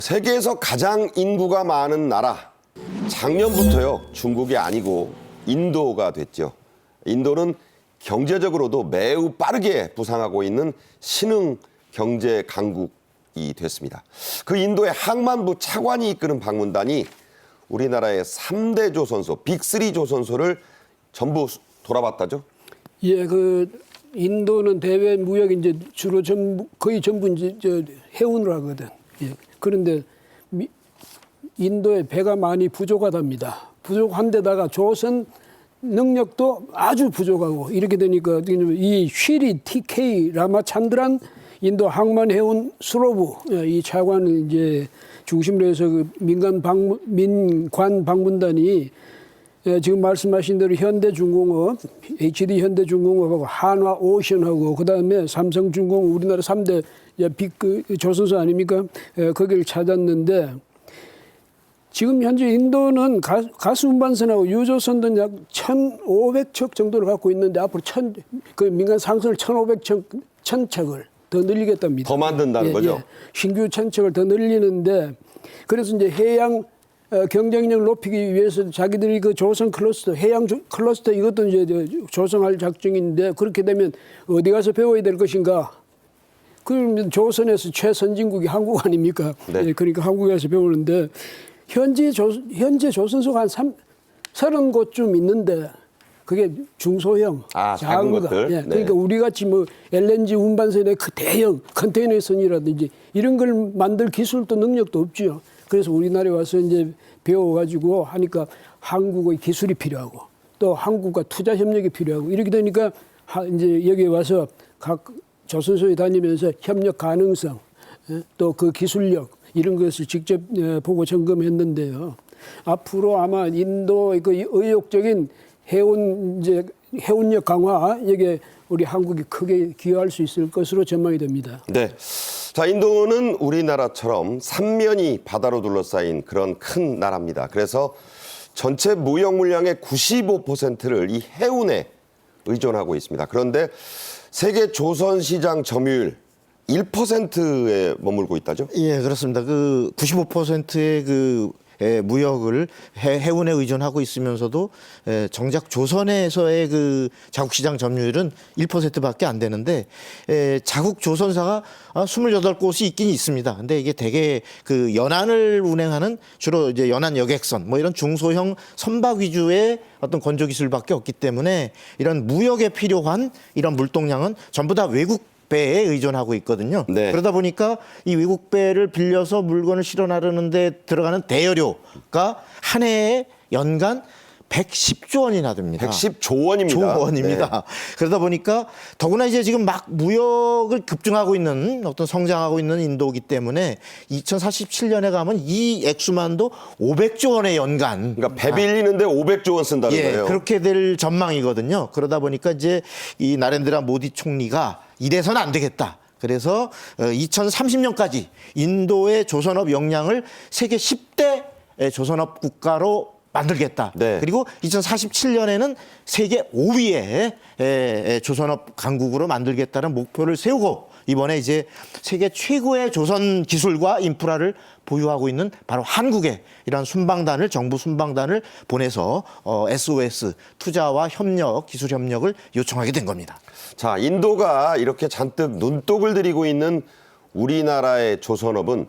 세계에서 가장 인구가 많은 나라, 작년부터요, 중국이 아니고 인도가 됐죠. 인도는 경제적으로도 매우 빠르게 부상하고 있는 신흥 경제 강국이 됐습니다. 그 인도의 항만부 차관이 이끄는 방문단이 우리나라의 3대 조선소, 빅3 조선소를 전부 돌아봤다죠? 예, 인도는 대외 무역 이제 주로 거의 전부 이제 해운을 하거든. 예. 그런데 인도의 배가 많이 부족하답니다. 부족한데다가 조선 능력도 아주 부족하고 이렇게 되니까 이 쉬리 TK 라마찬드란 인도 항만 해운 수로부 이 차관을 이제 중심으로 해서 민관 방문단이 지금 말씀하신 대로 현대중공업, HD 현대중공업하고 한화오션하고 그다음에 삼성중공업 우리나라 3대 빅 조선소 아닙니까? 거기를 찾았는데 지금 현재 인도는 가스 운반선하고 유조선도 약 1,500척 정도를 갖고 있는데 앞으로 민간 상선을 1,500척을 더 늘리겠답니다. 더 만든다는 거죠? 신규 1,000척을 더 늘리는데 그래서 이제 해양 경쟁력 높이기 위해서 자기들이 그 조선 클러스터, 해양 클러스터 이것도 이제 조성할 작정인데 그렇게 되면 어디 가서 배워야 될 것인가? 그러면 조선에서 최선진국이 한국 아닙니까? 네. 그러니까 한국에 가서 배우는데 현재 조선소가 한 30곳쯤 있는데 그게 중소형, 작은 것들. 예, 그러니까 우리 같이 뭐 LNG 운반선의 그 대형 컨테이너선이라든지 이런 걸 만들 기술도 능력도 없지요. 그래서 우리나라에 와서 이제 배워가지고 하니까 한국의 기술이 필요하고 또 한국과 투자 협력이 필요하고 이렇게 되니까 이제 여기에 와서 각 조선소에 다니면서 협력 가능성 또 그 기술력 이런 것을 직접 보고 점검했는데요. 앞으로 아마 인도의 그 의욕적인 해운력 강화 여기에 우리 한국이 크게 기여할 수 있을 것으로 전망이 됩니다. 네. 자, 인도는 우리나라처럼 삼면이 바다로 둘러싸인 그런 큰 나라입니다. 그래서 전체 무역 물량의 95%를 이 해운에 의존하고 있습니다. 그런데 세계 조선 시장 점유율 1%에 머물고 있다죠? 예, 그렇습니다. 그 95%의 무역을 해운에 의존하고 있으면서도 정작 조선에서의 그 자국 시장 점유율은 1%밖에 안 되는데 자국 조선사가 28곳이 있긴 있습니다. 근데 이게 대개 그 연안을 운행하는 주로 이제 연안 여객선 뭐 이런 중소형 선박 위주의 어떤 건조 기술밖에 없기 때문에 이런 무역에 필요한 이런 물동량은 전부 다 외국 배에 의존하고 있거든요. 네. 그러다 보니까 이 외국 배를 빌려서 물건을 실어 나르는데 들어가는 대여료가 한 해에 연간 110조 원이나 됩니다. 110조 원입니다. 조 원입니다. 네. 그러다 보니까 더구나 이제 지금 막 무역을 급증하고 있는 어떤 성장하고 있는 인도이기 때문에 2047년에 가면 이 액수만도 500조 원의 연간. 그러니까 배 빌리는데 500조 원 쓴다는 거예요. 그렇게 될 전망이거든요. 그러다 보니까 이제 이 나렌드라 모디 총리가 이래서는 안 되겠다. 그래서 2030년까지 인도의 조선업 역량을 세계 10대 조선업 국가로 만들겠다. 네. 그리고 2047년에는 세계 5위의 조선업 강국으로 만들겠다는 목표를 세우고 이번에 이제 세계 최고의 조선 기술과 인프라를 보유하고 있는 바로 한국에 이런 순방단을 정부 순방단을 보내서 SOS 투자와 협력, 기술 협력을 요청하게 된 겁니다. 자, 인도가 이렇게 잔뜩 눈독을 들이고 있는 우리나라의 조선업은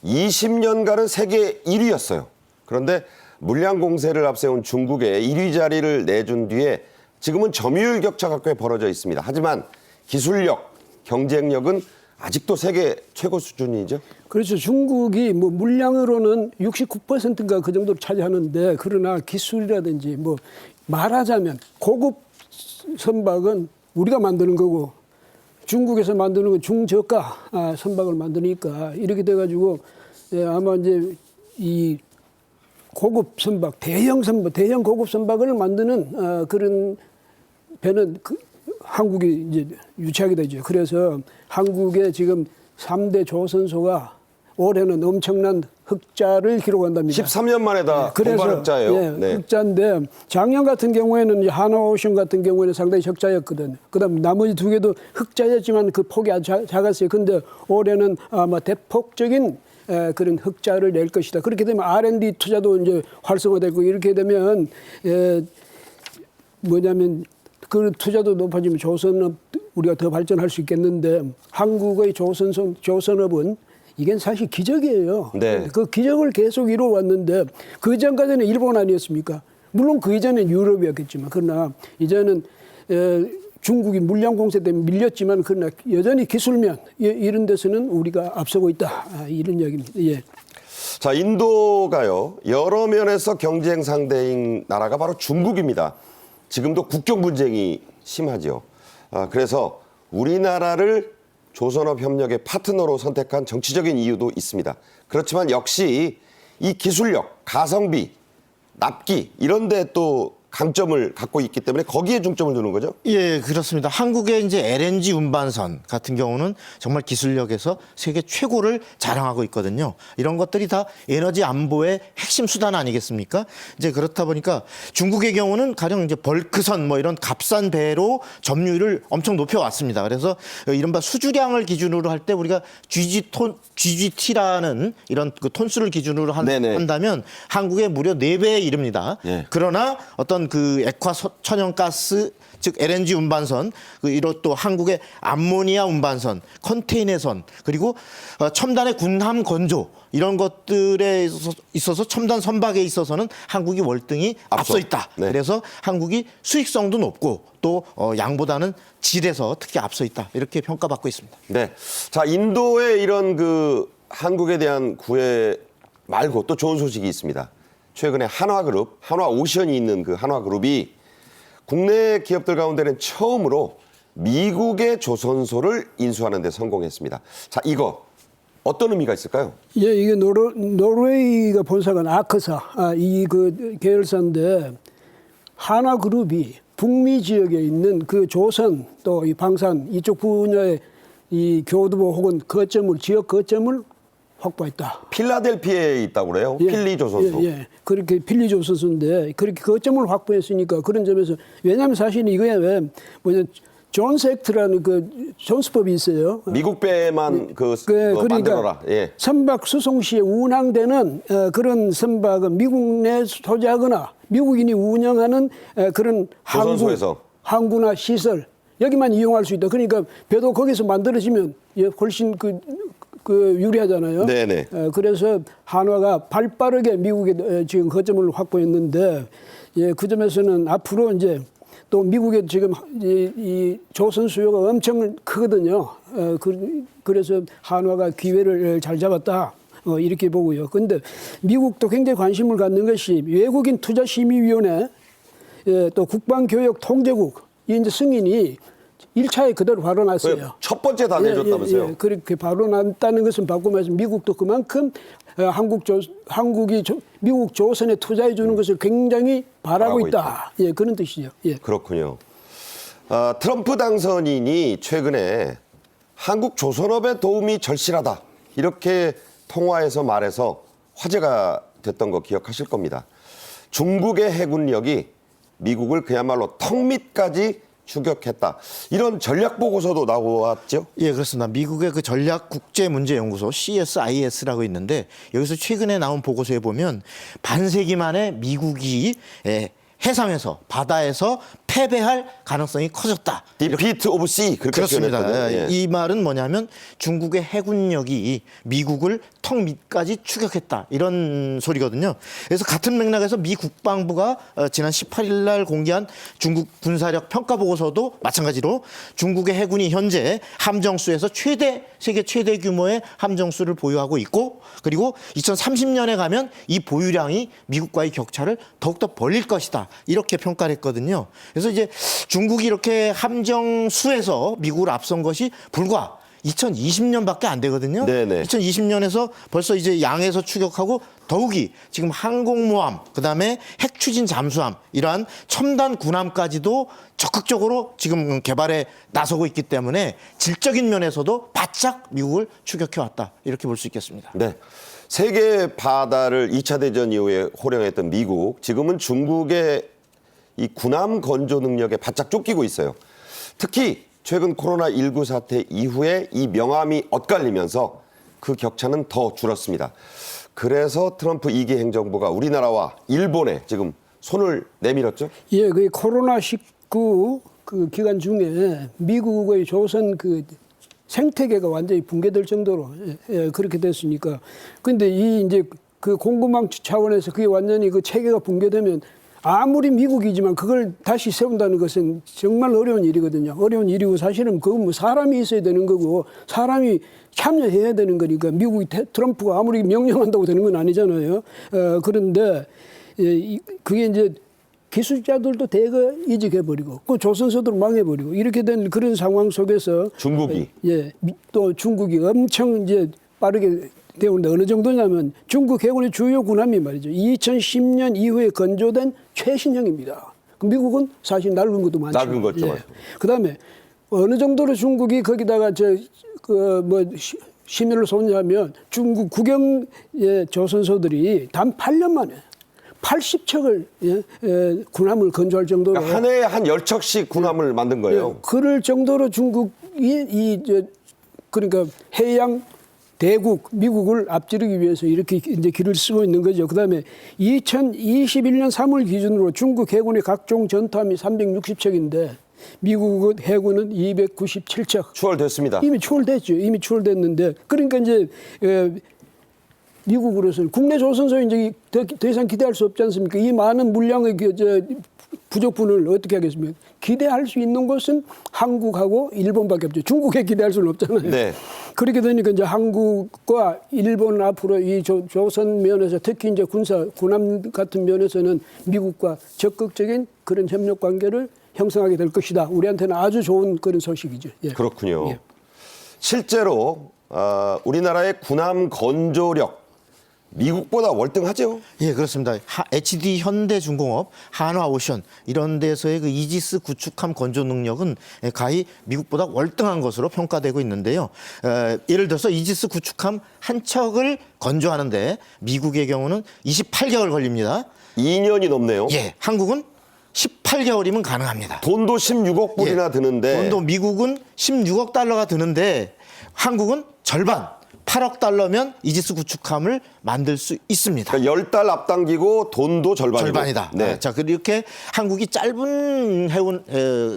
20년간은 세계 1위였어요. 그런데 물량 공세를 앞세운 중국에 1위 자리를 내준 뒤에 지금은 점유율 격차가 꽤 벌어져 있습니다. 하지만 기술력, 경쟁력은 아직도 세계 최고 수준이죠. 그렇죠. 중국이 뭐 물량으로는 69%인가 그 정도로 차지하는데 그러나 기술이라든지 뭐 말하자면 고급 선박은 우리가 만드는 거고 중국에서 만드는 건 중저가 선박을 만드니까 이렇게 돼가지고 아마 이제 이 고급 선박, 대형 고급 선박을 만드는 그런 배는 한국이 이제 유치하게 되죠. 그래서 한국의 지금 3대 조선소가 올해는 엄청난 흑자를 기록한답니다. 13년 만에 다 공발 흑자예요. 예, 네. 흑자인데 작년 같은 경우에는 한화오션 같은 경우에는 상당히 적자였거든요. 그다음 나머지 두 개도 흑자였지만 그 폭이 아주 작았어요. 근데 올해는 아마 대폭적인 그런 흑자를 낼 것이다. 그렇게 되면 R&D 투자도 이제 활성화되고 이렇게 되면 뭐냐면 그 투자도 높아지면 조선업 우리가 더 발전할 수 있겠는데 한국의 조선업은 이게 사실 기적이에요. 네. 그 기적을 계속 이루어왔는데 그 전까지는 일본 아니었습니까? 물론 그 이전엔 유럽이었겠지만 그러나 이제는 중국이 물량 공세 때문에 밀렸지만 그러나 여전히 기술면 이런 데서는 우리가 앞서고 있다. 이런 이야기입니다. 예. 자, 인도가요, 여러 면에서 경쟁 상대인 나라가 바로 중국입니다. 지금도 국경 분쟁이 심하죠. 그래서 우리나라를 조선업 협력의 파트너로 선택한 정치적인 이유도 있습니다. 그렇지만 역시 이 기술력, 가성비, 납기 이런 데 또 강점을 갖고 있기 때문에 거기에 중점을 두는 거죠? 예, 그렇습니다. 한국의 이제 LNG 운반선 같은 경우는 정말 기술력에서 세계 최고를 자랑하고 있거든요. 이런 것들이 다 에너지 안보의 핵심 수단 아니겠습니까? 이제 그렇다 보니까 중국의 경우는 가령 이제 벌크선 뭐 이런 값싼 배로 점유율을 엄청 높여왔습니다. 그래서 이른바 수주량을 기준으로 할 때 우리가 GGT라는 이런 그 톤수를 기준으로 한다면 한국의 무려 4배에 이릅니다. 예. 그러나 어떤 그 액화 천연가스 즉 LNG 운반선, 이런 또 한국의 암모니아 운반선, 컨테이너선, 그리고 첨단의 군함 건조 이런 것들에 있어서 첨단 선박에 있어서는 한국이 월등히 앞서 있다. 네. 그래서 한국이 수익성도 높고 또 양보다는 질에서 특히 앞서 있다. 이렇게 평가받고 있습니다. 네. 자, 인도의 이런 그 한국에 대한 구애 말고 또 좋은 소식이 있습니다. 최근에 한화그룹, 한화오션이 있는 그 한화그룹이 국내 기업들 가운데는 처음으로 미국의 조선소를 인수하는 데 성공했습니다. 자, 이거 어떤 의미가 있을까요? 예, 이게 노르웨이가 본사가 아크사 이 그 계열사인데 한화그룹이 북미 지역에 있는 그 조선 또 이 방산 이쪽 분야의 이 교두보 혹은 지역 거점을 확보했다. 필라델피아에 있다고 그래요. 필리 조선소. 예. 그렇게 필리 조선소인데 그렇게 거점을 확보했으니까 그런 점에서 왜냐하면 사실 이거야 왜 뭐냐 존스 액트라는 그 존스법이 있어요. 미국 배만 그러니까 만들어라. 예. 선박 수송 시에 운항되는 그런 선박은 미국 내 소지하거나 미국인이 운영하는 그런 조선소에서. 항구나 시설 여기만 이용할 수 있다. 그러니까 배도 거기서 만들어지면 훨씬 그 유리하잖아요. 네네. 그래서 한화가 발빠르게 미국에 지금 거점을 확보했는데 그 점에서는 앞으로 이제 또 미국에 지금 이 조선 수요가 엄청 크거든요. 그래서 한화가 기회를 잘 잡았다. 이렇게 보고요. 그런데 미국도 굉장히 관심을 갖는 것이 외국인 투자심의위원회 또 국방교역통제국 이 이제 승인이 1차에 그대로 바로 났어요. 첫 번째 다 내줬다면서요? 예. 그렇게 바로 났다는 것은 바꾸면서 미국도 그만큼 한국이 미국 조선에 투자해 주는 것을 굉장히 바라고 있다. 예, 그런 뜻이죠. 예. 그렇군요. 트럼프 당선인이 최근에 한국 조선업의 도움이 절실하다. 이렇게 통화에서 말해서 화제가 됐던 거 기억하실 겁니다. 중국의 해군력이 미국을 그야말로 턱 밑까지 추격했다. 이런 전략 보고서도 나왔죠? 예, 그렇습니다. 미국의 그 전략국제문제연구소 CSIS라고 있는데 여기서 최근에 나온 보고서에 보면 반세기 만에 미국이 해상에서 바다에서 패배할 가능성이 커졌다. 디피트 오브 씨 그렇게 그렇습니다. 표현했거든요. 예. 이 말은 뭐냐면 중국의 해군력이 미국을 턱 밑까지 추격했다. 이런 소리거든요. 그래서 같은 맥락에서 미 국방부가 지난 18일 날 공개한 중국 군사력 평가 보고서도 마찬가지로 중국의 해군이 현재 함정수에서 세계 최대 규모의 함정수를 보유하고 있고 그리고 2030년에 가면 이 보유량이 미국과의 격차를 더욱더 벌릴 것이다. 이렇게 평가를 했거든요. 그래서 이제 중국이 이렇게 함정수에서 미국을 앞선 것이 불과 2020년밖에 안 되거든요. 네네. 2020년에서 벌써 이제 양에서 추격하고 더욱이 지금 항공모함, 그다음에 핵추진 잠수함 이러한 첨단 군함까지도 적극적으로 지금 개발에 나서고 있기 때문에 질적인 면에서도 바짝 미국을 추격해왔다. 이렇게 볼 수 있겠습니다. 네. 세계 바다를 2차 대전 이후에 호령했던 미국, 지금은 중국의 이 군함 건조 능력에 바짝 쫓기고 있어요. 특히 최근 코로나19 사태 이후에 이 명함이 엇갈리면서 그 격차는 더 줄었습니다. 그래서 트럼프 2기 행정부가 우리나라와 일본에 지금 손을 내밀었죠? 예, 그 코로나19 그 기간 중에 미국의 조선 그 생태계가 완전히 붕괴될 정도로 그렇게 됐으니까. 근데 이 이제 그 공급망 차원에서 그게 완전히 그 체계가 붕괴되면 아무리 미국이지만 그걸 다시 세운다는 것은 정말 어려운 일이거든요. 어려운 일이고 사실은 그건 뭐 사람이 있어야 되는 거고 사람이 참여해야 되는 거니까 미국이 트럼프가 아무리 명령한다고 되는 건 아니잖아요. 그런데 그게 이제 기술자들도 대거 이직해버리고 그 조선소도 망해버리고 이렇게 된 그런 상황 속에서 중국이 또 중국이 엄청 이제 빠르게 되는데 어느 정도냐면 중국 해군의 주요 군함이 말이죠. 2010년 이후에 건조된 최신형입니다. 미국은 사실 낡은 것도 많죠. 낡은 거죠. 그다음에 어느 정도로 중국이 거기다가 심의를 쏟냐면 중국 국영 조선소들이 단 8년 만에 80척을 군함을 건조할 정도로 그러니까 한 해에 한 10척씩 군함을 만든 거예요. 그럴 정도로 중국이 그러니까 해양 대국 미국을 앞지르기 위해서 이렇게 이제 길을 쓰고 있는 거죠. 그다음에 2021년 3월 기준으로 중국 해군의 각종 전투함이 360척인데 미국 해군은 297척. 추월됐습니다. 이미 추월됐죠. 이미 추월됐는데 그러니까 이제 미국으로서는 국내 조선소에 이제 더 이상 기대할 수 없지 않습니까? 이 많은 물량의 부족분을 어떻게 하겠습니까? 기대할 수 있는 것은 한국하고 일본밖에 없죠. 중국에 기대할 수는 없잖아요. 네. 그렇게 되니까 이제 한국과 일본은 앞으로 이 조선 면에서 특히 이제 군함 같은 면에서는 미국과 적극적인 그런 협력 관계를 형성하게 될 것이다. 우리한테는 아주 좋은 그런 소식이죠. 예. 그렇군요. 예. 실제로 우리나라의 군함 건조력 미국보다 월등하죠? 예, 그렇습니다. HD 현대중공업, 한화오션 이런 데서의 그 이지스 구축함 건조 능력은 가히 미국보다 월등한 것으로 평가되고 있는데요. 예를 들어서 이지스 구축함 한 척을 건조하는데 미국의 경우는 28개월 걸립니다. 2년이 넘네요. 예, 한국은 18개월이면 가능합니다. 돈도 16억 불이나 예, 드는데 돈도 미국은 16억 달러가 드는데 한국은 절반 8억 달러면 이지스 구축함을 만들 수 있습니다. 그러니까 10달 앞당기고 돈도 절반이다. 네. 자, 그렇게 한국이 짧은 해운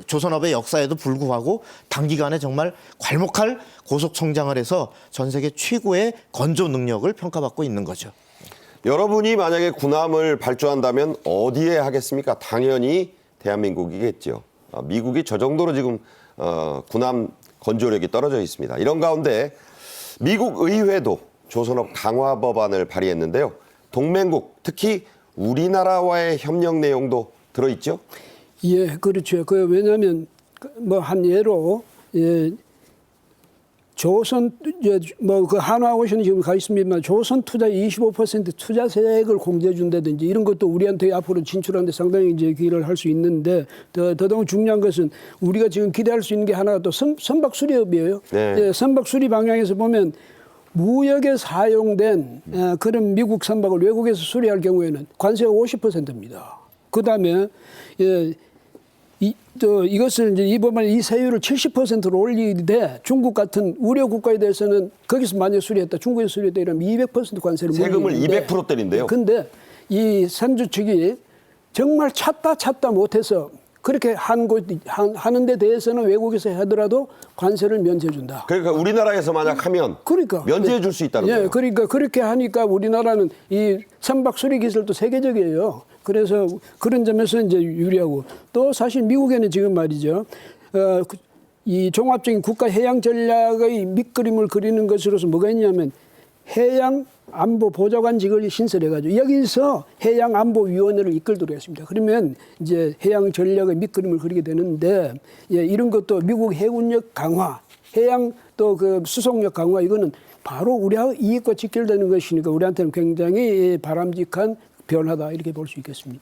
조선업의 역사에도 불구하고 단기간에 정말 괄목할 고속 성장을 해서 전 세계 최고의 건조 능력을 평가받고 있는 거죠. 여러분이 만약에 군함을 발주한다면 어디에 하겠습니까? 당연히 대한민국이겠죠. 미국이 저 정도로 지금 군함 건조력이 떨어져 있습니다. 이런 가운데 미국 의회도 조선업 강화 법안을 발의했는데요. 동맹국, 특히 우리나라와의 협력 내용도 들어있죠? 예, 그렇죠. 왜냐하면 뭐 한 예로 조선 그 한화오션이 지금 가 있습니다만 조선 투자 25% 투자세액을 공제해 준다든지 이런 것도 우리한테 앞으로 진출하는데 상당히 이제 기여를 할 수 있는데 더더욱 중요한 것은 우리가 지금 기대할 수 있는 게 하나가 또 선박 수리업이에요. 네. 선박 수리 방향에서 보면 무역에 사용된 그런 미국 선박을 외국에서 수리할 경우에는 관세가 50%입니다. 그다음에 이것을 이제 이 법안에 이 세율을 70%로 올리되 중국 같은 우려 국가에 대해서는 거기서 만약 수리했다, 중국에서 수리했다 이러면 200% 관세를 세금을 물리는데 200% 때린대요. 근데 이 선주 측이 정말 찾다 못해서 그렇게 하는 데 대해서는 외국에서 하더라도 관세를 면제해 준다. 그러니까 우리나라에서 만약 하면 그러니까 면제해 줄 수 있다는 거예요. 그러니까 그렇게 하니까 우리나라는 이 선박 수리 기술도 세계적이에요. 그래서 그런 점에서 이제 유리하고 또 사실 미국에는 지금 말이죠. 이 종합적인 국가 해양 전략의 밑그림을 그리는 것으로서 뭐가 있냐면 해양 안보 보좌관직을 신설해가지고 여기서 해양 안보 위원회를 이끌도록 했습니다. 그러면 이제 해양 전략의 밑그림을 그리게 되는데 이런 것도 미국 해군력 강화, 해양 또 그 수송력 강화 이거는 바로 우리하고 이익과 직결되는 것이니까 우리한테는 굉장히 바람직한 변화다 이렇게 볼 수 있겠습니다.